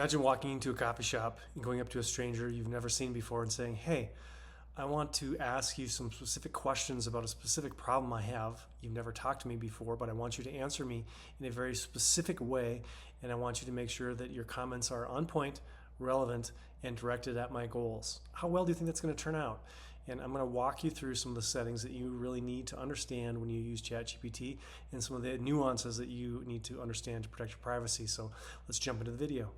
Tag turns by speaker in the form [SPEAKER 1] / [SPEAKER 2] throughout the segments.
[SPEAKER 1] Imagine walking into a coffee shop and going up to a stranger you've never seen before and saying, "Hey, I want to ask you some specific questions about a specific problem I have. You've never talked to me before, but I want you to answer me in a very specific way, and I want you to make sure that your comments are on point, relevant, and directed at my goals." How well do you think that's going to turn out? And I'm going to walk you through some of the settings that you really need to understand when you use ChatGPT and some of the nuances that you need to understand to protect your privacy. So let's jump into the video.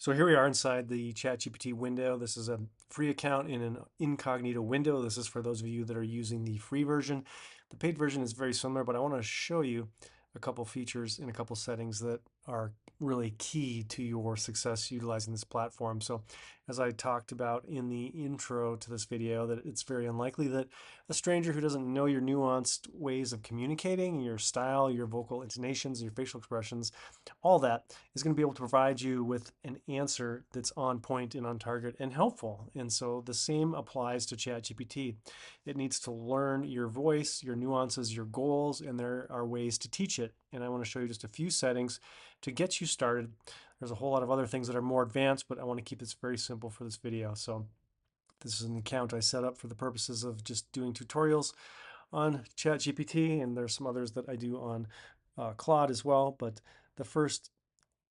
[SPEAKER 1] So here we are inside the ChatGPT window. This is a free account in an incognito window. This is for those of you that are using the free version. The paid version is very similar, but I want to show you a couple features and a couple settings that are really key to your success utilizing this platform. So as I talked about in the intro to this video, that it's very unlikely that a stranger who doesn't know your nuanced ways of communicating, your style, your vocal intonations, your facial expressions, all that is going to be able to provide you with an answer that's on point and on target and helpful. And so the same applies to ChatGPT. It needs to learn your voice, your nuances, your goals, and there are ways to teach it. And I want to show you just a few settings to get you started. There's a whole lot of other things that are more advanced, but I want to keep this very simple for this video. So this is an account I set up for the purposes of just doing tutorials on ChatGPT, and there's some others that I do on Claude as well. But the first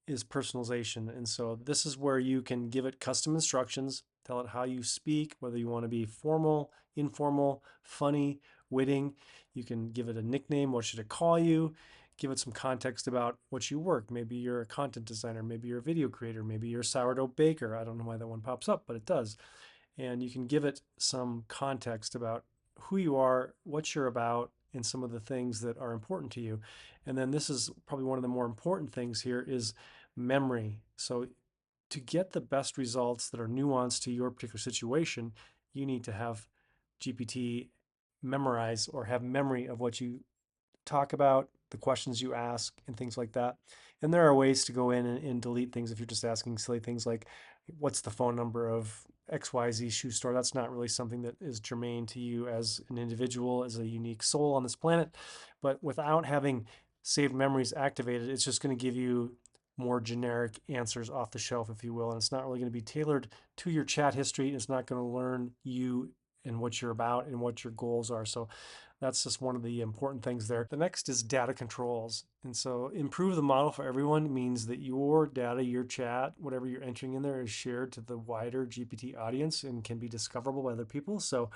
[SPEAKER 1] is personalization. And so this is where you can give it custom instructions, tell it how you speak, whether you want to be formal, informal, funny, witting. You can give it a nickname. What should it call you? Give it some context about what you work. Maybe you're a content designer. Maybe you're a video creator. Maybe you're a sourdough baker. I don't know why that one pops up, but it does. And you can give it some context about who you are, what you're about, and some of the things that are important to you. And then this is probably one of the more important things here is memory. So to get the best results that are nuanced to your particular situation, you need to have GPT memorize or have memory of what you talk about, the questions you ask, and things like that. And there are ways to go in and delete things if you're just asking silly things like, what's the phone number of XYZ shoe store? That's not really something that is germane to you as an individual, as a unique soul on this planet. But without having saved memories activated, it's just going to give you more generic answers off the shelf, if you will. And it's not really going to be tailored to your chat history. It's not going to learn you and what you're about and what your goals are. So that's just one of the important things there. The next is data controls. And so improve the model for everyone means that your data, your chat, whatever you're entering in there is shared to the wider GPT audience and can be discoverable by other people. So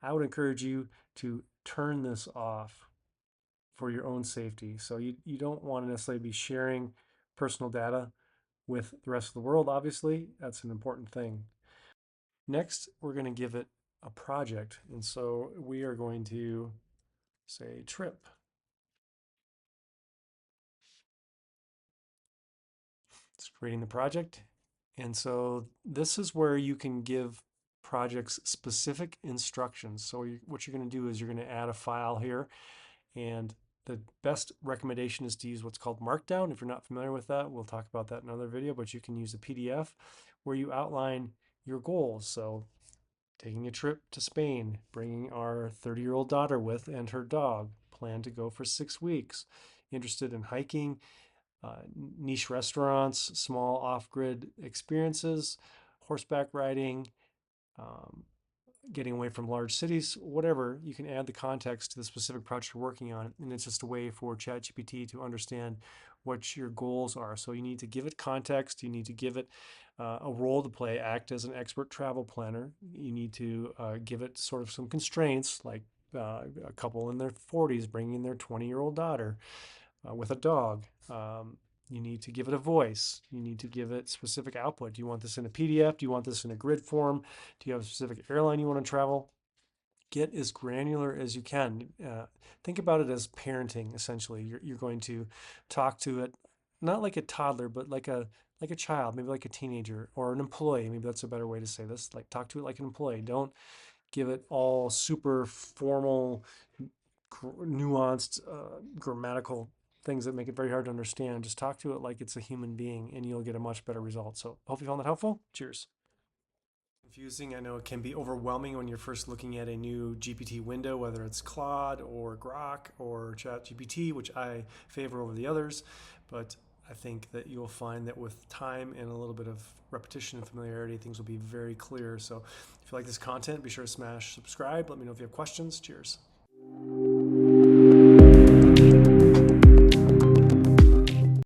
[SPEAKER 1] I would encourage you to turn this off for your own safety. So you don't want to necessarily be sharing personal data with the rest of the world, obviously. That's an important thing. Next, we're going to give it a project. And so we are going to say trip. It's creating the project. And so this is where you can give projects specific instructions. So what you're going to do is you're going to add a file here. And the best recommendation is to use what's called Markdown. If you're not familiar with that, we'll talk about that in another video, but you can use a PDF where you outline your goals. So taking a trip to Spain, bringing our 30-year-old daughter with and her dog, plan to go for 6 weeks, interested in hiking, niche restaurants, small off-grid experiences, horseback riding, getting away from large cities, whatever. You can add the context to the specific project you're working on, and it's just a way for ChatGPT to understand what your goals are. So you need to give it context, you need to give it a role to play, act as an expert travel planner. You need to give it sort of some constraints, like a couple in their 40s bringing their 20-year-old daughter with a dog. You need to give it a voice. You need to give it specific output. Do you want this in a PDF? Do you want this in a grid form? Do you have a specific airline you want to travel? Get as granular as you can. Think about it as parenting, essentially. You're going to talk to it, not like a toddler, but like a child, maybe like a teenager or an employee. Maybe that's a better way to say this. Like talk to it like an employee. Don't give it all super formal, nuanced, grammatical things that make it very hard to understand. Just talk to it like it's a human being and you'll get a much better result. So hope you found that helpful. Cheers. Confusing. I know it can be overwhelming when you're first looking at a new GPT window, whether it's Claude or Grok or ChatGPT, which I favor over the others. But I think that you'll find that with time and a little bit of repetition and familiarity, things will be very clear. So if you like this content, be sure to smash subscribe. Let me know if you have questions. Cheers.